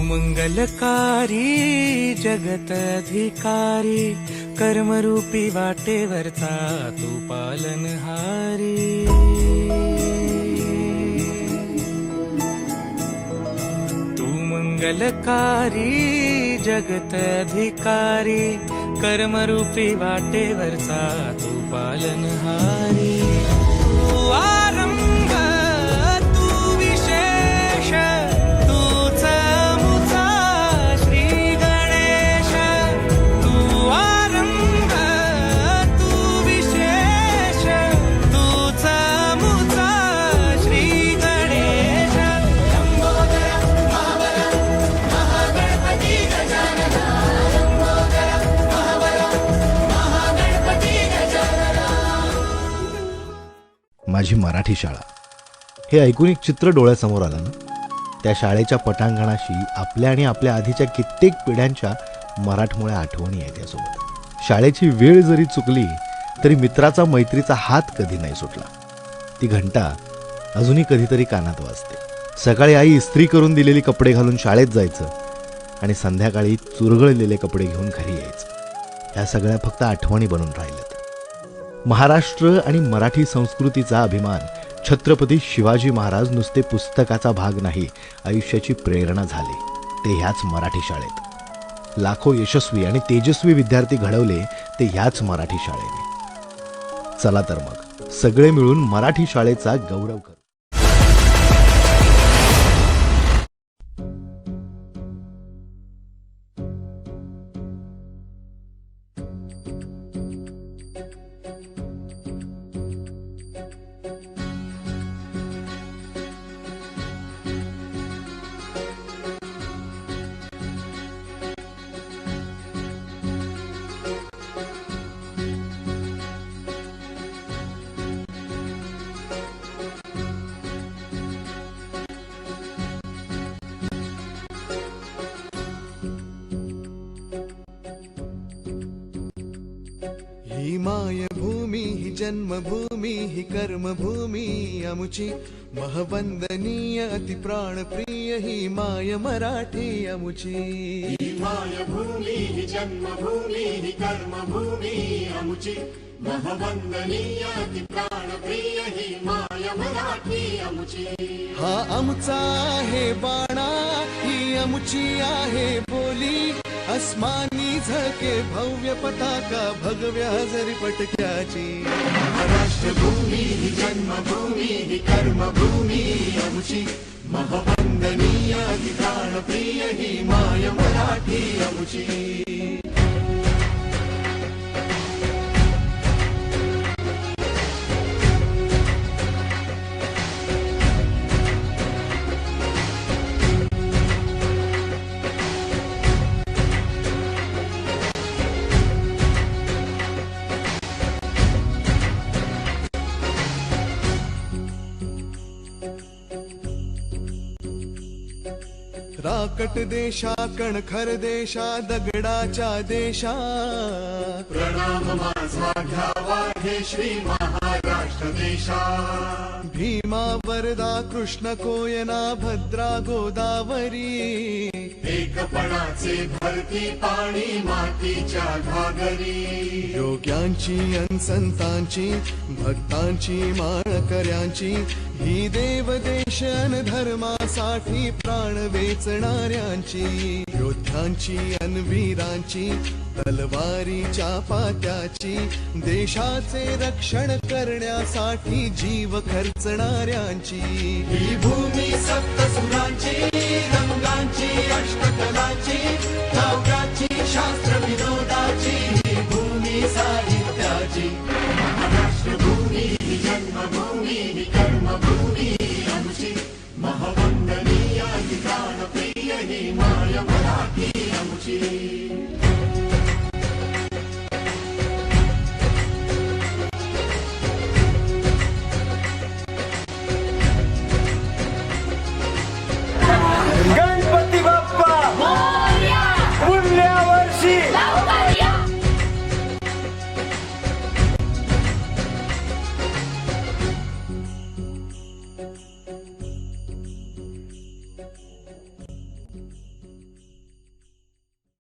मंगलकारी जगत अधिकारी कर्मरूपी वाटेवरचा तू पालनहारी। तू मंगलकारी जगत अधिकारी कर्मरूपी वाटेवरचा तू पालनहारी। तू आरंभ तू विशेष तूच मुचा श्री गणेश। तू आरंभ तू विशेष तूच मुचा श्री गणेश। लंबोदर महाबल महागणपती गजानन। लंबोदर महाबल महागणपती गजानन। माझी मराठी शाळा हे ऐकून एक चित्र डोळ्यासमोर आलं ना। त्या शाळेच्या पटांगणाशी आपल्या आणि आपल्या आधीच्या कित्येक पिढ्यांच्या मराठमोळ्या आठवणी आहेत यासोबत। शाळेची वेळ जरी चुकली तरी मित्राचा मैत्रीचा हात कधी नाही सुटला। ती घंटा अजूनही कधीतरी कानात वाजते। सकाळी आई इस्त्री करून दिलेली कपडे घालून शाळेत जायचं आणि संध्याकाळी चुरगळलेले कपडे घेऊन घरी यायचं। ह्या सगळ्या फक्त आठवणी बनून राहिल्यात। महाराष्ट्र आणि मराठी संस्कृतीचा अभिमान छत्रपती शिवाजी महाराज नुसते पुस्तकाचा भाग नाही, आयुष्याची प्रेरणा झाले ते ह्याच मराठी शाळेत। लाखो यशस्वी आणि तेजस्वी विद्यार्थी घडवले ते ह्याच मराठी शाळेने। चला तर मग सगळे मिळून मराठी शाळेचा गौरव करू। ही मायभूमी ही जन्मभूमी ही कर्मभूमी अमुची महवंदनीय अति प्राणप्रिय ही माय मराठी अमुची। ही मायभूमी ही जन्मभूमी ही कर्मभूमी अमुची महवंदनीय अति प्राणप्रिय ही माय मराठी अमुची। हा आमचा आहे बाणा ही अमुची आहे बोली अस्मानी झके भव्य पताका भगव्या जरी पटक्याची। राष्ट्रभूमी ही जन्मभूमी ही कर्मभूमी अमुची महवंदनीय अति प्राणप्रिय ही माय मराठी अमुची। राकट देशा कणखर देशा दगडाच्या देशा प्रणाम माझा घ्यावा हे श्री महाराष्ट्र देशा। भीमा वरदा कृष्ण कोयना भद्रा गोदावरी एकपणाचे भरती पाणी मातीच्या घागरी। योग्यांची अन संतांची भक्तांची माळकऱ्यांची ही देवदेश अन धर्मासाठी प्राण वेचणाऱ्यांची योद्ध्यांची अन वीरांची तलवारीच्या पात्याची देशाचे रक्षण करण्यासाठी जीव खर्चणाऱ्यांची। ही भूमी सप्तसुरांची रंगांची अष्टकलांची काव्याची शास्त्र विनोदाची ही भूमी साहित्याची। महाराष्ट्रभूमी ही जन्मभूमी ही कर्मभूमी आमची महवंदनीय ही प्राणप्रिय ही माय मराठी आमची।